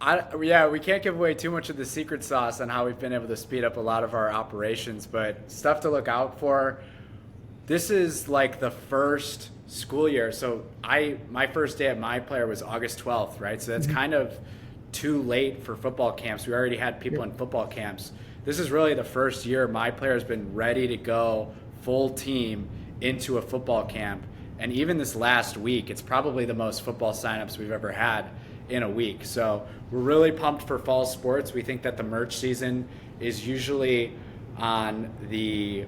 Yeah, we can't give away too much of the secret sauce on how we've been able to speed up a lot of our operations, but stuff to look out for. This is like the first school year. So my first day at My Player was August 12th, right? So that's Mhm. kind of too late for football camps. We already had people Yep. in football camps. This is really the first year My Player has been ready to go full team into a football camp. And even this last week, it's probably the most football signups we've ever had in a week. So we're really pumped for fall sports. We think that the merch season is usually on the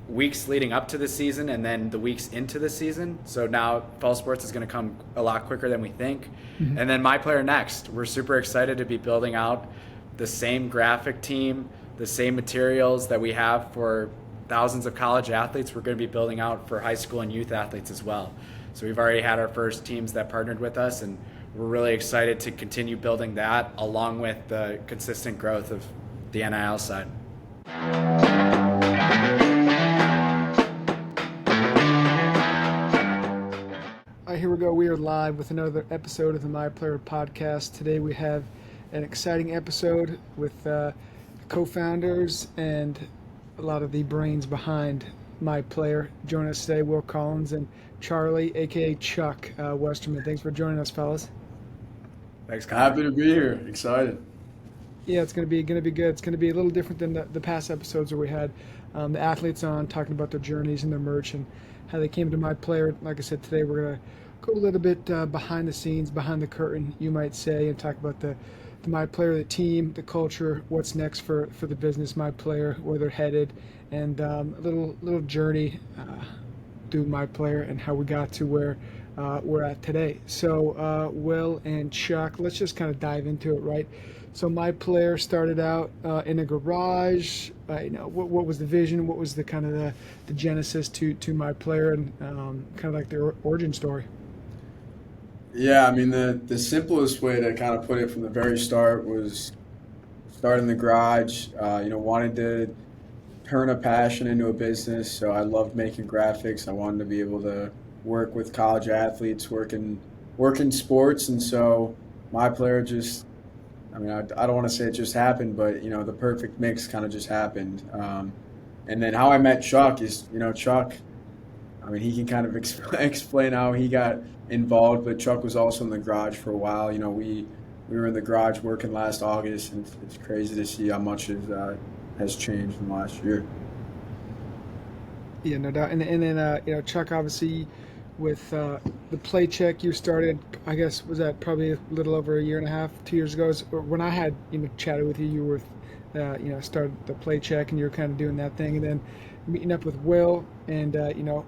weeks leading up to the season and then the weeks into the season. So now fall sports is going to come a lot quicker than we think. Mhm. And then My Player Next. We're super excited to be building out the same graphic team, the same materials that we have for thousands of college athletes. We're going to be building out for high school and youth athletes as well. So we've already had our first teams that partnered with us, and we're really excited to continue building that along with the consistent growth of the NIL side. All right, here we go. We are live with another episode of the My Player podcast. Today we have an exciting episode with co-founders and a lot of the brains behind My Player. Joining us today, Will Collins and Charlie, aka Chuck Westerman. Thanks for joining us, fellas. Thanks, Connor. Happy to be here. Excited. Yeah, it's gonna be good. It's gonna be a little different than the past episodes where we had the athletes on talking about their journeys and their merch and how they came to My Player. Like I said, today we're gonna go a little bit behind the scenes, behind the curtain, you might say, and talk about the My Player, the team, the culture, what's next for the business, My Player, where they're headed, and a little journey through My Player and how we got to where we're at today. So Will and Chuck, let's just kind of dive into it, right? So My Player started out in a garage. What was the vision? What was the kind of the genesis to My Player, and kind of like the origin story? Yeah, I mean the simplest way to kind of put it from the very start was start in the garage. Wanted to turn a passion into a business. So I loved making graphics. I wanted to be able to work with college athletes, work in sports, and so My Player just. I mean, I don't want to say it just happened, but the perfect mix kind of just happened. And then how I met Chuck is, Chuck. I mean, he can kind of explain how he got involved, but Chuck was also in the garage for a while. We were in the garage working last August, and it's crazy to see how much has changed in the last year. Yeah, no doubt. And then Chuck, obviously with the play check you started, I guess, was that probably a little over a year and a half, 2 years ago? When I had chatted with you, you were started the play check and you were kind of doing that thing, and then meeting up with Will, and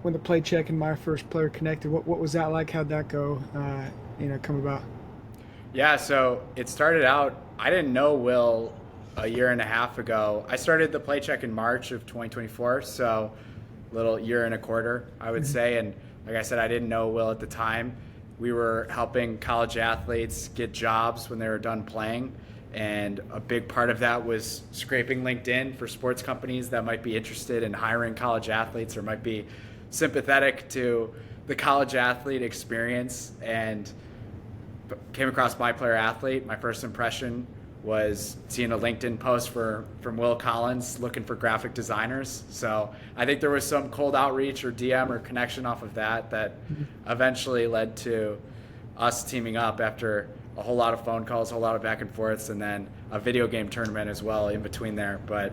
when the play check and My First Player connected, what was that like? How'd that go? Come about? Yeah, so it started out, I didn't know Will a year and a half ago. I started the play check in March of 2024, so little year and a quarter, I would say. And like I said, I didn't know Will at the time. We were helping college athletes get jobs when they were done playing. And a big part of that was scraping LinkedIn for sports companies that might be interested in hiring college athletes or might be sympathetic to the college athlete experience. And came across My Player Athlete. My first impression was seeing a LinkedIn post from Will Collins looking for graphic designers. So I think there was some cold outreach or DM or connection off of that eventually led to us teaming up after a whole lot of phone calls, a whole lot of back and forths, and then a video game tournament as well in between there. But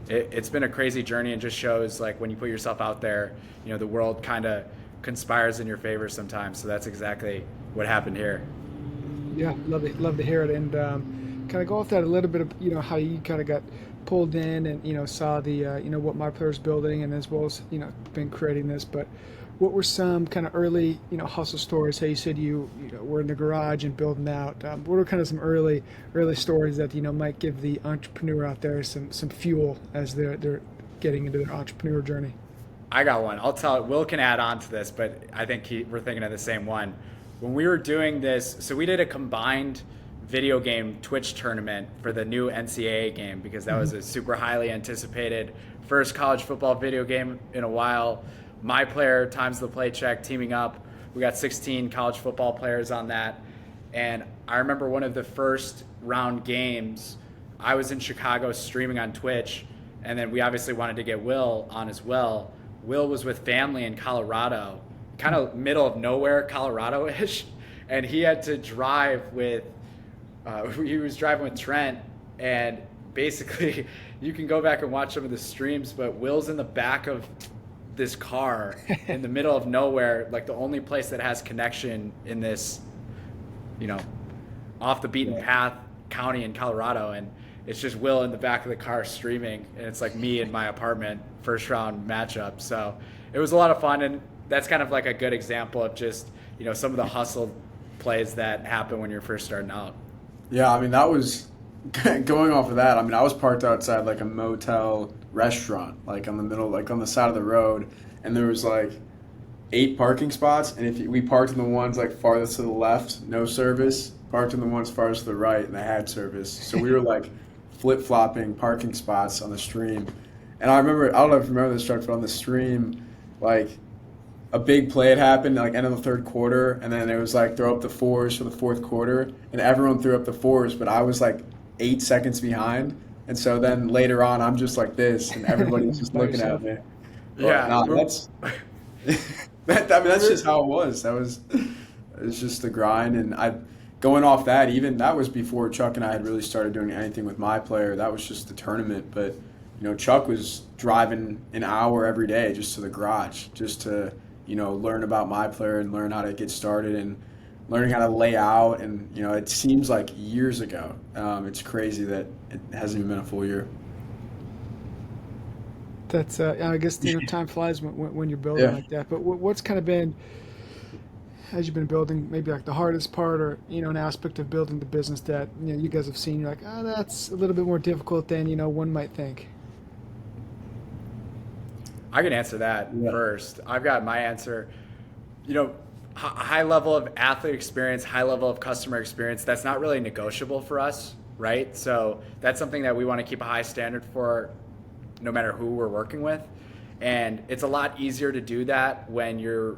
it's been a crazy journey, and just shows like when you put yourself out there, the world kind of conspires in your favor sometimes. So that's exactly what happened here. Yeah, love to hear it, and kind of go off that a little bit of how you kind of got pulled in and saw the what My Player's building, and as well as been creating this. But what were some kind of early hustle stories? How you said you were in the garage and building out. What are kind of some early stories that might give the entrepreneur out there some fuel as they're getting into their entrepreneur journey? I got one. I'll tell. Will can add on to this, but I think we're thinking of the same one. When we were doing this, so we did a combined video game Twitch tournament for the new NCAA game, because that was a super highly anticipated first college football video game in a while. My Player times the play check teaming up. We got 16 college football players on that. And I remember one of the first round games, I was in Chicago streaming on Twitch, and then we obviously wanted to get Will on as well. Will was with family in Colorado, kind of middle of nowhere, Colorado-ish, and he had to drive with, he was driving with Trent, and basically you can go back and watch some of the streams, but Will's in the back of this car in the middle of nowhere, like the only place that has connection in this, off the beaten path county in Colorado, and it's just Will in the back of the car streaming, and it's like me in my apartment, first round matchup. So it was a lot of fun, and that's kind of like a good example of just some of the hustle plays that happen when you're first starting out. Yeah, I mean, that was going off of that. I mean, I was parked outside like a motel restaurant, like on the middle, like on the side of the road, and there was like 8 parking spots, and we parked in the ones like farthest to the left, no service, parked in the ones farthest to the right, and they had service. So we were like flip-flopping parking spots on the stream. And I don't know if you remember this, Chuck, but on the stream, like a big play had happened, like end of the third quarter, and then it was like throw up the 4s for the fourth quarter, and everyone threw up the 4s, but I was like 8 seconds behind. And so then later on, I'm just like this, and everybody's just looking at me. Yeah. That's just how it was. It's just the grind. And going off that, even that was before Chuck and I had really started doing anything with my player. That was just the tournament. But, Chuck was driving an hour every day just to the garage, just to, learn about my player and learn how to get started and learning how to lay out. And, it seems like years ago. It's crazy that it hasn't even been a full year. That's I guess time flies when you're building like that. But what's kind of been, as you've been building, maybe like the hardest part, or an aspect of building the business that you guys have seen, you're like, oh, that's a little bit more difficult than one might think. I can answer that first. I've got my answer. High level of athlete experience, high level of customer experience, that's not really negotiable for us, right? So that's something that we want to keep a high standard for no matter who we're working with. And it's a lot easier to do that when you're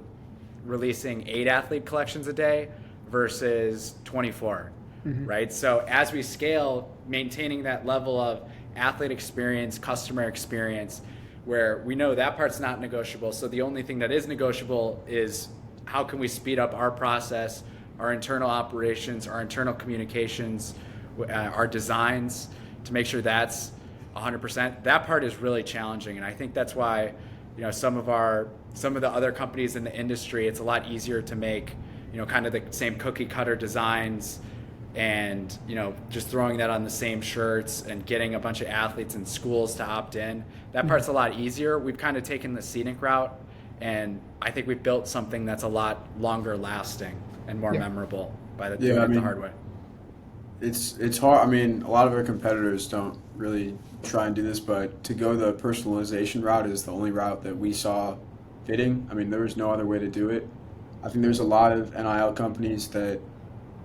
releasing 8 athlete collections a day versus 24, right? So as we scale, maintaining that level of athlete experience, customer experience, where we know that part's not negotiable. So the only thing that is negotiable is how can we speed up our process, our internal operations, our internal communications, our designs, to make sure that's 100%. That part is really challenging, and I think that's why some of the other companies in the industry, it's a lot easier to make kind of the same cookie cutter designs, and just throwing that on the same shirts and getting a bunch of athletes and schools to opt in. That part's a lot easier. We've kind of taken the scenic route, and I think we've built something that's a lot longer lasting and more memorable by doing it the hard way. It's hard. I mean, a lot of our competitors don't really try and do this, but to go the personalization route is the only route that we saw fitting. I mean, there was no other way to do it. I think there's a lot of NIL companies that,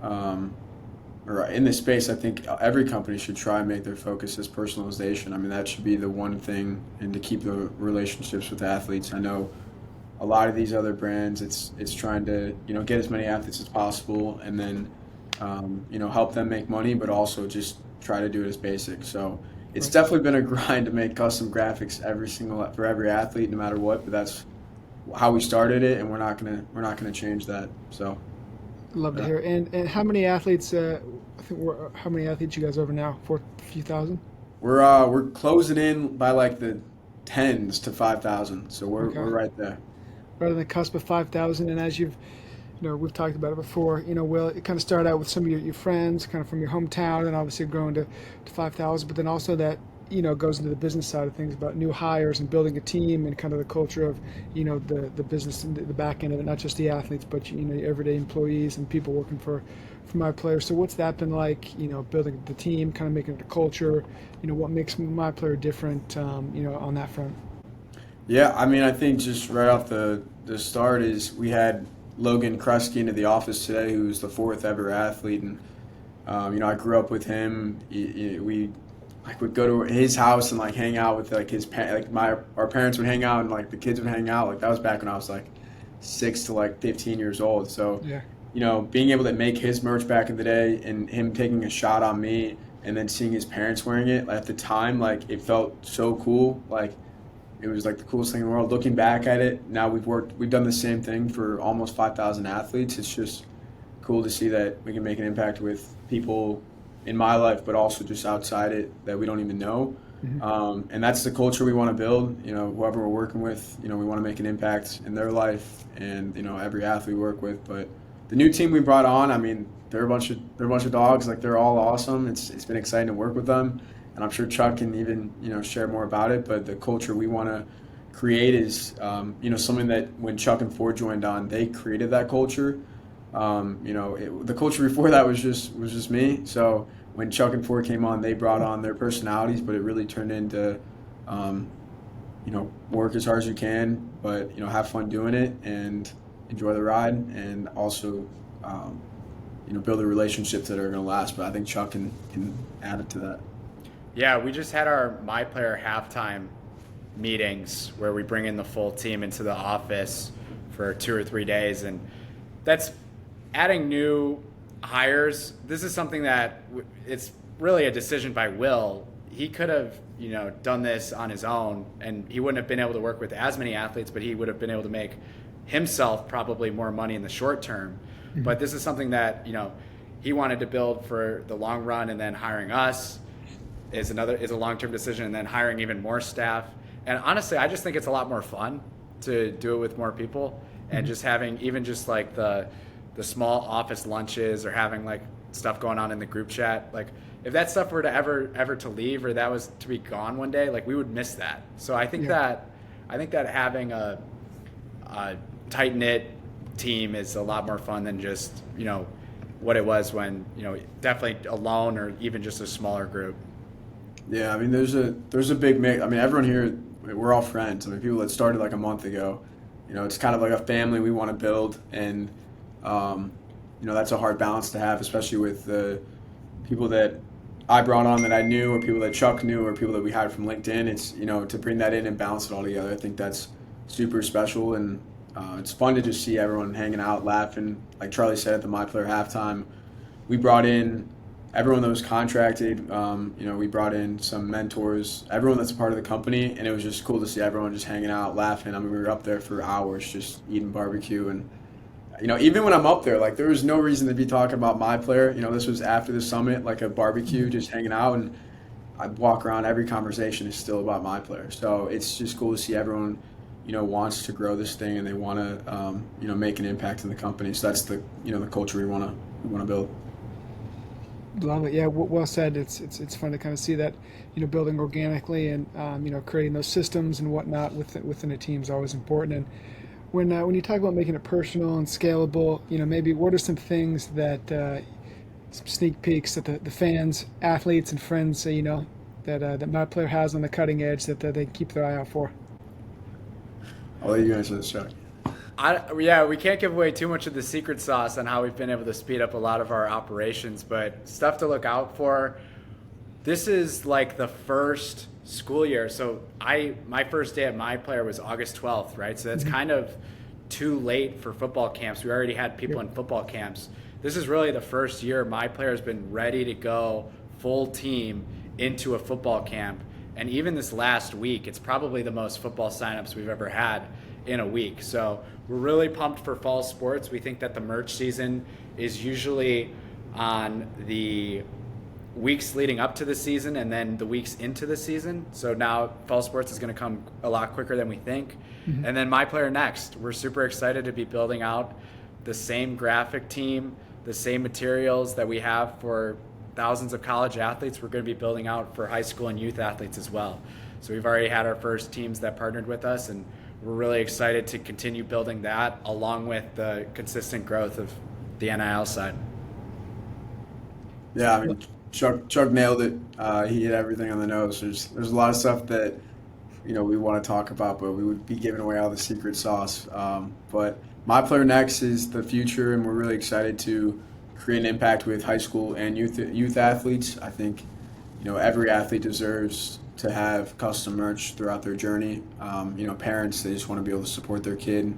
or in this space, I think every company should try and make their focus as personalization. I mean, that should be the one thing, and to keep the relationships with athletes. I know a lot of these other brands, it's trying to get as many athletes as possible, and then help them make money, but also just try to do it as basic. So it's definitely been a grind to make custom graphics for every athlete, no matter what. But that's how we started it, and we're not gonna change that. So love to hear. And how many athletes? How many athletes you guys over now? For a few thousand? We're closing in by like the 10s to 5,000. So we're right there. Right on the cusp of 5,000. And as you've we've talked about it before, Will, it kind of started out with some of your friends, kind of from your hometown, and obviously growing to 5,000, but then also that, goes into the business side of things about new hires and building a team and kind of the culture of, the business and the back end of it, not just the athletes, but, your everyday employees and people working for my players. So what's that been like, building the team, kind of making it a culture, what makes my player different, on that front? Yeah, I mean, I think just right off the start is we had Logan Kresge into the office today, who's the 4th ever athlete, and I grew up with him. We would go to his house and hang out with his our parents would hang out, and the kids would hang out. That was back when I was 6 to 15 years old. So being able to make his merch back in the day and him taking a shot on me and then seeing his parents wearing it at the time, like it felt so cool. Like it was like the coolest thing in the world. Looking back at it, now we've done the same thing for almost 5,000 athletes. It's just cool to see that we can make an impact with people in my life, but also just outside it that we don't even know. And that's the culture we want to build. Whoever we're working with, we want to make an impact in their life and every athlete we work with. But the new team we brought on, I mean, they're a bunch of dogs. Like they're all awesome. It's been exciting to work with them, and I'm sure Chuck can even share more about it. But the culture we want to create is something that when Chuck and Ford joined on, they created that culture. The culture before that was just me. So when Chuck and Ford came on, they brought on their personalities, but it really turned into work as hard as you can, but have fun doing it and enjoy the ride, and also build the relationships that are going to last. But I think Chuck can add it to that. Yeah, we just had our My Player halftime meetings where we bring in the full team into the office for 2 or 3 days, and that's adding new hires. This is something that it's really a decision by Will. He could have done this on his own, and he wouldn't have been able to work with as many athletes, but he would have been able to make himself probably more money in the short term. But this is something that he wanted to build for the long run, and then hiring us is a long-term decision, and then hiring even more staff. And honestly, I just think it's a lot more fun to do it with more people, and just having even just like the small office lunches, or having like stuff going on in the group chat. Like if that stuff were to ever to leave, or that was to be gone one day, like we would miss that. So I think that having a tight knit team is a lot more fun than just what it was when definitely alone, or even just a smaller group. Yeah, I mean there's a big mix. I mean everyone here, we're all friends. I mean people that started like a month ago. It's kind of like a family we want to build, and that's a hard balance to have, especially with the people that I brought on that I knew, or people that Chuck knew, or people that we hired from LinkedIn. It's to bring that in and balance it all together. I think that's super special, and it's fun to just see everyone hanging out, laughing. Like Charlie said at the My Player halftime, we brought in everyone that was contracted. We brought in some mentors, everyone that's a part of the company, and it was just cool to see everyone just hanging out, laughing. I mean, we were up there for hours just eating barbecue, and even when I'm up there, like there was no reason to be talking about My Player. This was after the summit, like a barbecue, just hanging out, and I'd walk around. Every conversation is still about My Player. So it's just cool to see everyone wants to grow this thing, and they want to make an impact in the company. So that's the the culture we want to build. Love it. Yeah, well said. It's fun to kind of see that building organically, and creating those systems and whatnot within a team is always important. And when you talk about making it personal and scalable, maybe what are some things that some sneak peeks that the fans, athletes, and friends say that My Player has on the cutting edge that they keep their eye out for? I'll let you answer this, Chuck. We can't give away too much of the secret sauce on how we've been able to speed up a lot of our operations, but stuff to look out for. This is like the first school year. So my first day at My Player was August 12th, right? So that's kind of too late for football camps. We already had people in football camps. This is really the first year My Player has been ready to go full team into a football camp. And even this last week, it's probably the most football signups we've ever had in a week. So we're really pumped for fall sports. We think that the merch season is usually on the weeks leading up to the season and then the weeks into the season. So now fall sports is going to come a lot quicker than we think. And then My Player next. We're super excited to be building out the same graphic team, the same materials that we have for thousands of college athletes. We're going to be building out for high school and youth athletes as well. So we've already had our first teams that partnered with us, and we're really excited to continue building that along with the consistent growth of the NIL side. Yeah, I mean, Chuck nailed it. He hit everything on the nose. There's a lot of stuff that we want to talk about, but we would be giving away all the secret sauce. But My Player Next is the future, and we're really excited to create an impact with high school and youth athletes. I think every athlete deserves to have custom merch throughout their journey. Parents, they just want to be able to support their kid,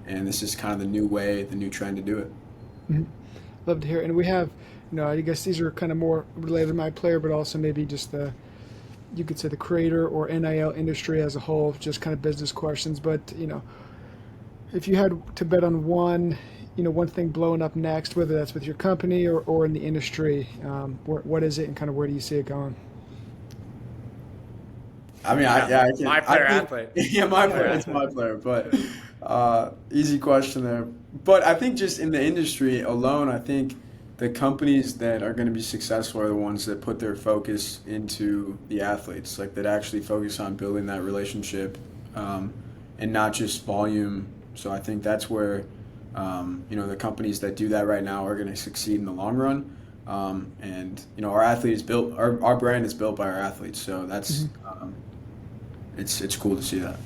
and this is kind of the new way, the new trend to do it. Love to hear it. And we have, I guess these are kind of more related to my player, but also maybe just you could say the creator or NIL industry as a whole, just kind of business questions. But, if you had to bet on one thing blowing up next, whether that's with your company or in the industry, what is it and kind of where do you see it going? I mean, Yeah, I my can, player I think, athlete. yeah, my player, it's my player, but easy question there. But I think just in the industry alone, I think the companies that are going to be successful are the ones that put their focus into the athletes, like that actually focus on building that relationship, and not just volume. So I think that's where, the companies that do that right now are going to succeed in the long run. Our athlete is built, our brand is built by our athletes. So that's, it's cool to see that.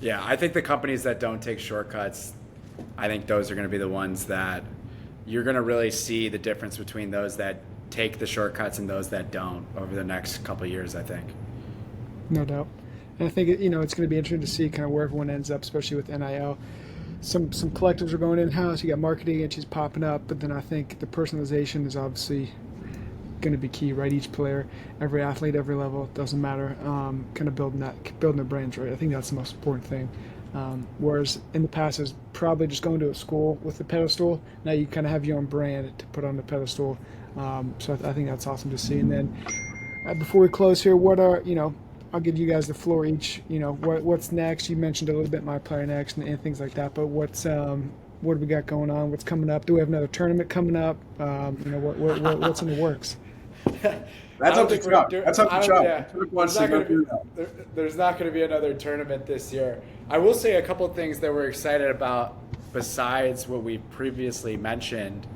Yeah, I think the companies that don't take shortcuts, I think those are going to be the ones that you're going to really see the difference between those that take the shortcuts and those that don't over the next couple of years, I think. No doubt. And I think it's going to be interesting to see kind of where everyone ends up, especially with NIL. Some collectives are going in house. You got marketing and she's popping up, but then I think the personalization is obviously going to be key, right? Each player, every athlete, every level, doesn't matter. Kind of building their brands, right? I think that's the most important thing. Whereas in the past, it was probably just going to a school with the pedestal. Now you kind of have your own brand to put on the pedestal. So I think that's awesome to see. And then before we close here, what are I'll give you guys the floor each. What's next? You mentioned a little bit my player next and things like that. But what do we got going on? What's coming up? Do we have another tournament coming up? What's in the works? That's up to Chuck. That's up to Chuck. Yeah. Chuck wants to go through that. There's not going to be another tournament this year. I will say a couple of things that we're excited about besides what we previously mentioned.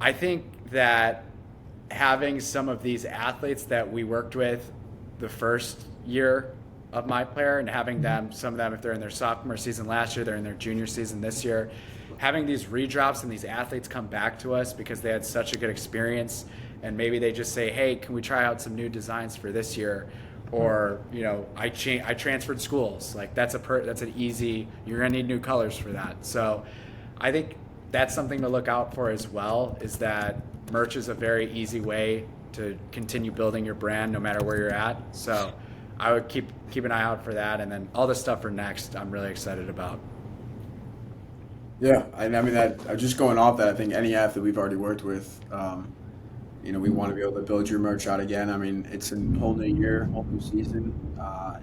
I think that having some of these athletes that we worked with the first year of my player and having them, some of them, if they're in their sophomore season last year, they're in their junior season this year, having these redrops and these athletes come back to us because they had such a good experience and maybe they just say, hey, can we try out some new designs for this year? Or, I transferred schools. Like that's an easy, you're gonna need new colors for that. So I think that's something to look out for as well, is that merch is a very easy way to continue building your brand no matter where you're at. So I would keep an eye out for that. And then all the stuff for next, I'm really excited about. Yeah, I mean that. Just going off that, I think any athlete we've already worked with, we want to be able to build your merch out again. I mean, it's a whole new year, whole new season,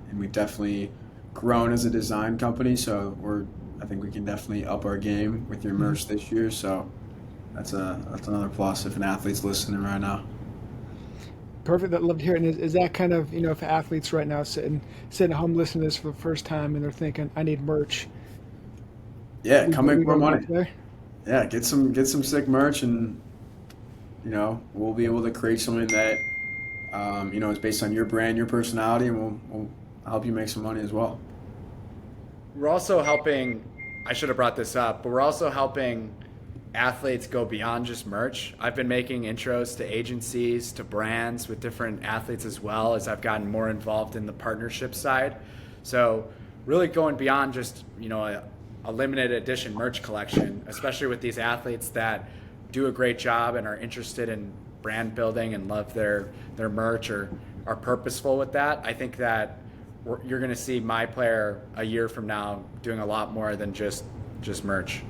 and we've definitely grown as a design company. So I think we can definitely up our game with your merch this year. So that's another plus if an athlete's listening right now. Perfect. I'd love to hear it. And is that kind of, if athletes right now sitting at home listening to this for the first time and they're thinking, I need merch. Yeah, come make more money. There? Yeah, get some sick merch, and we'll be able to create something that is based on your brand, your personality, and we'll help you make some money as well. We're also helping, I should have brought this up, but we're also helping athletes go beyond just merch. I've been making intros to agencies, to brands with different athletes as well as I've gotten more involved in the partnership side. So really going beyond just, a limited edition merch collection, especially with these athletes that do a great job and are interested in brand building and love their merch or are purposeful with that. I think that you're going to see my player a year from now doing a lot more than just merch.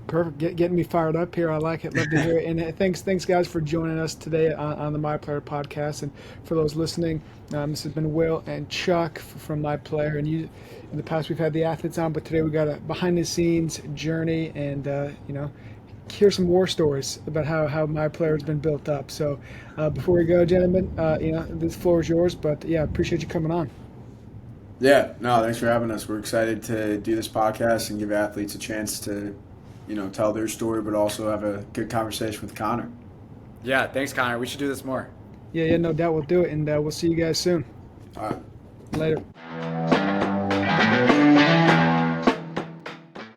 Perfect. Getting me fired up here. I like it. Love to hear it. And thanks guys for joining us today on the My Player podcast. And for those listening, this has been Will and Chuck from My Player. And in the past we've had the athletes on, but today we got a behind the scenes journey and hear some war stories about how My Player has been built up. So before we go, gentlemen, this floor is yours. But yeah, appreciate you coming on. Yeah, no, thanks for having us. We're excited to do this podcast and give athletes a chance to tell their story, but also have a good conversation with Connor. Yeah, thanks, Connor. We should do this more. Yeah, no doubt we'll do it, and we'll see you guys soon. All right. Later.